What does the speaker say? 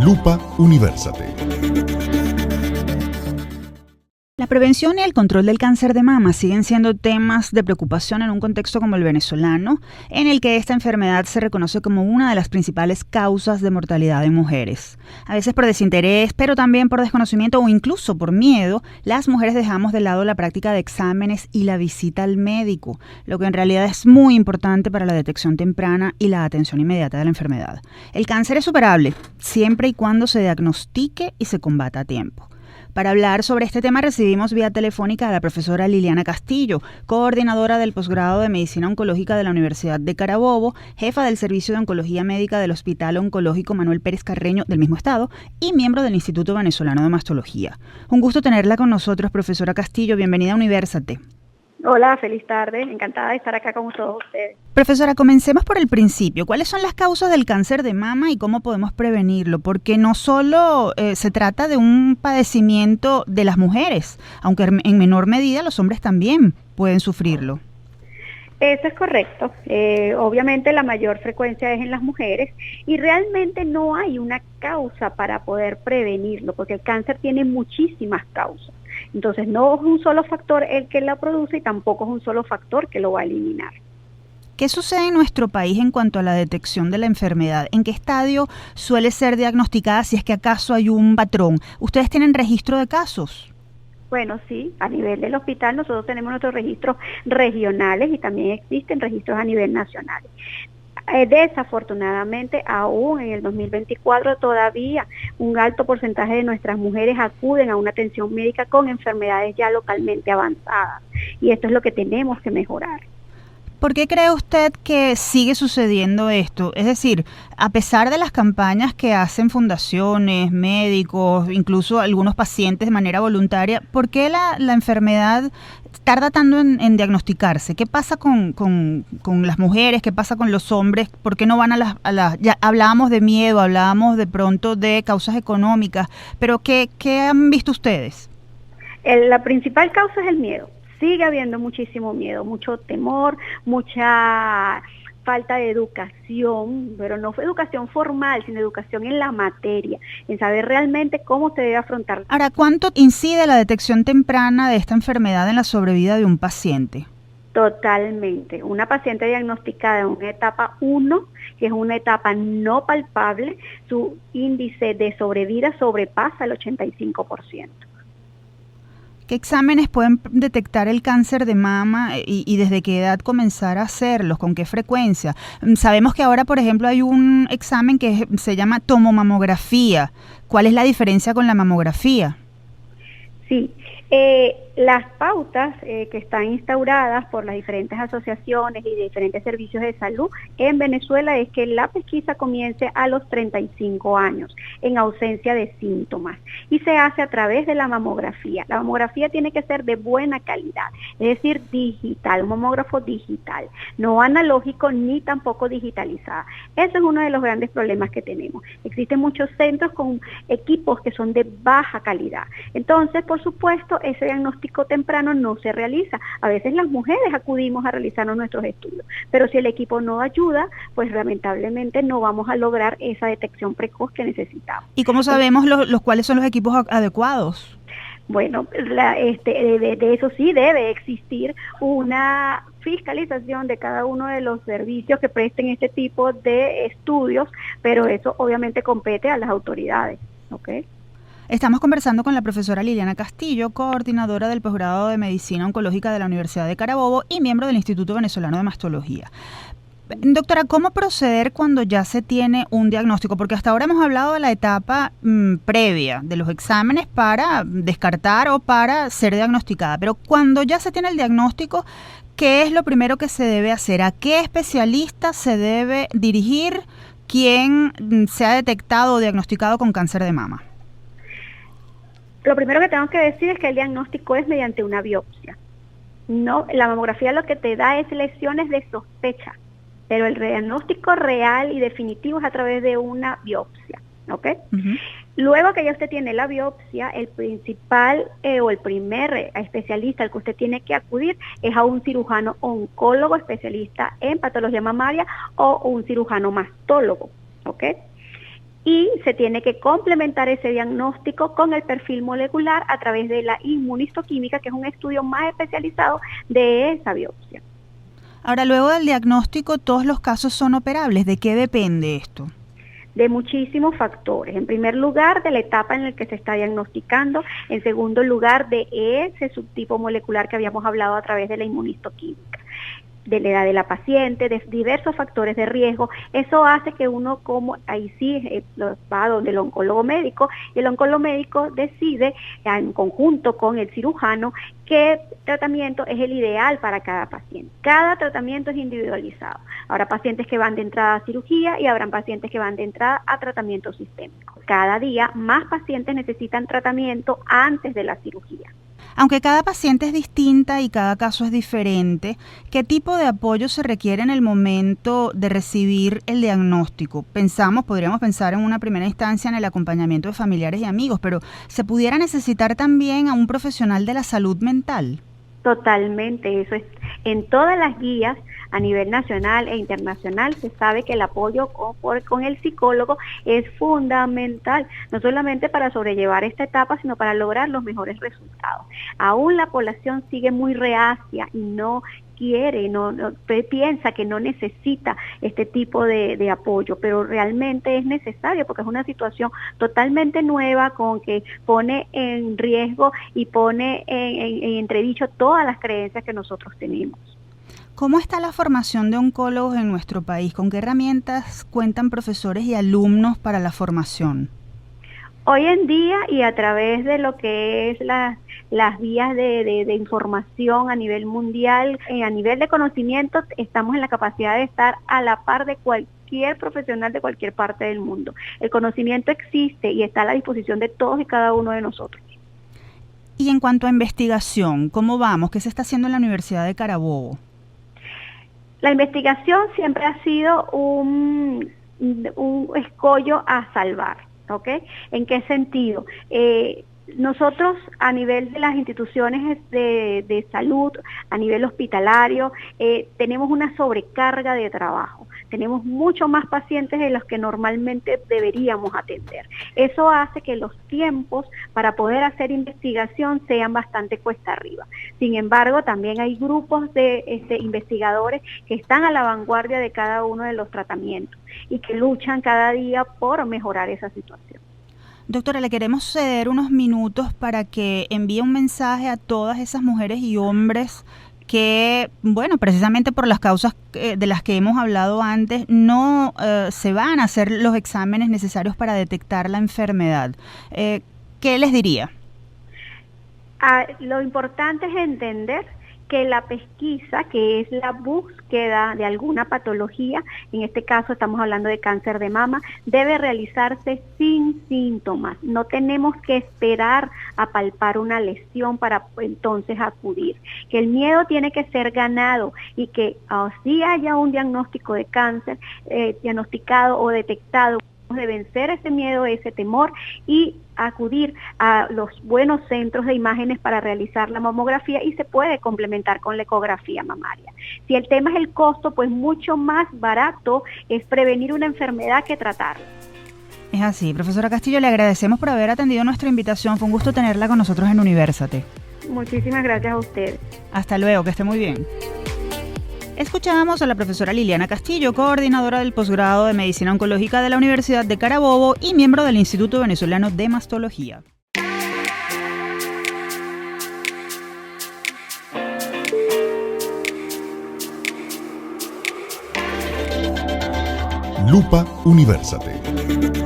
Lupa Universate. La prevención y el control del cáncer de mama siguen siendo temas de preocupación en un contexto como el venezolano, en el que esta enfermedad se reconoce como una de las principales causas de mortalidad en mujeres. A veces por desinterés, pero también por desconocimiento o incluso por miedo, las mujeres dejamos de lado la práctica de exámenes y la visita al médico, lo que en realidad es muy importante para la detección temprana y la atención inmediata de la enfermedad. El cáncer es superable, siempre y cuando se diagnostique y se combata a tiempo. Para hablar sobre este tema recibimos vía telefónica a la profesora Liliana Castillo, coordinadora del posgrado de Medicina Oncológica de la Universidad de Carabobo, jefa del Servicio de Oncología Médica del Hospital Oncológico Manuel Pérez Carreño del mismo estado y miembro del Instituto Venezolano de Mastología. Un gusto tenerla con nosotros, profesora Castillo. Bienvenida a Universate. Hola, feliz tarde. Encantada de estar acá con todos ustedes. Profesora, comencemos por el principio. ¿Cuáles son las causas del cáncer de mama y cómo podemos prevenirlo? Porque no solo se trata de un padecimiento de las mujeres, aunque en menor medida los hombres también pueden sufrirlo. Eso es correcto. Obviamente la mayor frecuencia es en las mujeres y realmente no hay una causa para poder prevenirlo, porque el cáncer tiene muchísimas causas. Entonces no es un solo factor el que la produce y tampoco es un solo factor que lo va a eliminar. ¿Qué sucede en nuestro país en cuanto a la detección de la enfermedad? ¿En qué estadio suele ser diagnosticada, si es que acaso hay un patrón? ¿Ustedes tienen registro de casos? Bueno, sí, a nivel del hospital nosotros tenemos nuestros registros regionales y también existen registros a nivel nacional. Desafortunadamente, aún en el 2024 todavía un alto porcentaje de nuestras mujeres acuden a una atención médica con enfermedades ya localmente avanzadas y esto es lo que tenemos que mejorar. ¿Por qué cree usted que sigue sucediendo esto? Es decir, a pesar de las campañas que hacen fundaciones, médicos, incluso algunos pacientes de manera voluntaria, ¿por qué la enfermedad tarda tanto en diagnosticarse? ¿Qué pasa con las mujeres? ¿Qué pasa con los hombres? ¿Por qué no van a las ya hablábamos de miedo, hablábamos de pronto de causas económicas, pero ¿qué han visto ustedes? La principal causa es el miedo. Sigue habiendo muchísimo miedo, mucho temor, mucha falta de educación, pero no fue educación formal, sino educación en la materia, en saber realmente cómo se debe afrontar. Ahora, ¿cuánto incide la detección temprana de esta enfermedad en la sobrevida de un paciente? Totalmente. Una paciente diagnosticada en una etapa 1, que es una etapa no palpable, su índice de sobrevida sobrepasa el 85%. ¿Qué exámenes pueden detectar el cáncer de mama y desde qué edad comenzar a hacerlos? ¿Con qué frecuencia? Sabemos que ahora, por ejemplo, hay un examen que se llama tomomamografía. ¿Cuál es la diferencia con la mamografía? Sí, las pautas que están instauradas por las diferentes asociaciones y diferentes servicios de salud en Venezuela es que la pesquisa comience a los 35 años, en ausencia de síntomas, y se hace a través de la mamografía. La mamografía tiene que ser de buena calidad, es decir, digital, un mamógrafo digital, no analógico ni tampoco digitalizada. Ese es uno de los grandes problemas que tenemos. Existen muchos centros con equipos que son de baja calidad. Entonces, por supuesto, ese diagnóstico temprano no se realiza. A veces las mujeres acudimos a realizarnos nuestros estudios, pero si el equipo no ayuda, pues lamentablemente no vamos a lograr esa detección precoz que necesitamos. ¿Y cómo sabemos cuáles son los equipos adecuados? Bueno, de eso sí debe existir una fiscalización de cada uno de los servicios que presten este tipo de estudios, pero eso obviamente compete a las autoridades, ¿ok? Estamos conversando con la profesora Liliana Castillo, coordinadora del posgrado de Medicina Oncológica de la Universidad de Carabobo y miembro del Instituto Venezolano de Mastología. Doctora, ¿cómo proceder cuando ya se tiene un diagnóstico? Porque hasta ahora hemos hablado de la etapa previa de los exámenes para descartar o para ser diagnosticada, pero cuando ya se tiene el diagnóstico, ¿qué es lo primero que se debe hacer? ¿A qué especialista se debe dirigir quien se ha detectado o diagnosticado con cáncer de mama? Lo primero que tengo que decir es que el diagnóstico es mediante una biopsia. No, la mamografía lo que te da es lesiones de sospecha, pero el diagnóstico real y definitivo es a través de una biopsia, ¿ok? Uh-huh. Luego que ya usted tiene la biopsia, el principal o el primer especialista al que usted tiene que acudir es a un cirujano oncólogo especialista en patología mamaria o un cirujano mastólogo, ¿ok? y se tiene que complementar ese diagnóstico con el perfil molecular a través de la inmunistoquímica, que es un estudio más especializado de esa biopsia. Ahora, luego del diagnóstico, ¿todos los casos son operables? ¿De qué depende esto? De muchísimos factores. En primer lugar, de la etapa en la que se está diagnosticando. En segundo lugar, de ese subtipo molecular que habíamos hablado a través de la inmunistoquímica, de la edad de la paciente, de diversos factores de riesgo. Eso hace que uno, como ahí sí va donde el oncólogo médico, y el oncólogo médico decide en conjunto con el cirujano qué tratamiento es el ideal para cada paciente. Cada tratamiento es individualizado. Habrá pacientes que van de entrada a cirugía y habrán pacientes que van de entrada a tratamiento sistémico. Cada día más pacientes necesitan tratamiento antes de la cirugía. Aunque cada paciente es distinta y cada caso es diferente, ¿qué tipo de apoyo se requiere en el momento de recibir el diagnóstico? Podríamos pensar en una primera instancia en el acompañamiento de familiares y amigos, pero ¿se pudiera necesitar también a un profesional de la salud mental? Totalmente, eso es en todas las guías a nivel nacional e internacional. Se sabe que el apoyo con el psicólogo es fundamental, no solamente para sobrellevar esta etapa, sino para lograr los mejores resultados. Aún la población sigue muy reacia y no quiere, piensa que no necesita este tipo de apoyo, pero realmente es necesario porque es una situación totalmente nueva con que pone en riesgo y pone en entredicho todas las creencias que nosotros tenemos. ¿Cómo está la formación de oncólogos en nuestro país? ¿Con qué herramientas cuentan profesores y alumnos para la formación? Hoy en día, y a través de lo que es las vías de información a nivel mundial, a nivel de conocimiento, estamos en la capacidad de estar a la par de cualquier profesional de cualquier parte del mundo. El conocimiento existe y está a la disposición de todos y cada uno de nosotros. Y en cuanto a investigación, ¿cómo vamos? ¿Qué se está haciendo en la Universidad de Carabobo? La investigación siempre ha sido un escollo a salvar. ¿Ok? ¿En qué sentido? Nosotros a nivel de las instituciones de salud, a nivel hospitalario, tenemos una sobrecarga de trabajo. Tenemos mucho más pacientes de los que normalmente deberíamos atender. Eso hace que los tiempos para poder hacer investigación sean bastante cuesta arriba. Sin embargo, también hay grupos de investigadores que están a la vanguardia de cada uno de los tratamientos y que luchan cada día por mejorar esa situación. Doctora, le queremos ceder unos minutos para que envíe un mensaje a todas esas mujeres y hombres que, bueno, precisamente por las causas de las que hemos hablado antes, no se van a hacer los exámenes necesarios para detectar la enfermedad. ¿Qué les diría? Lo importante es entender que la pesquisa, que es la búsqueda de alguna patología, en este caso estamos hablando de cáncer de mama, debe realizarse sin síntomas. No tenemos que esperar a palpar una lesión para entonces acudir. Que el miedo tiene que ser ganado y que así haya un diagnóstico de cáncer diagnosticado o detectado, de vencer ese miedo, ese temor y acudir a los buenos centros de imágenes para realizar la mamografía, y se puede complementar con la ecografía mamaria. Si el tema es el costo, pues mucho más barato es prevenir una enfermedad que tratarla. Es así. Profesora Castillo, le agradecemos por haber atendido nuestra invitación. Fue un gusto tenerla con nosotros en Universate. Muchísimas gracias a ustedes. Hasta luego, que esté muy bien. Escuchábamos a la profesora Liliana Castillo, coordinadora del posgrado de Medicina Oncológica de la Universidad de Carabobo y miembro del Instituto Venezolano de Mastología. Lupa Universate.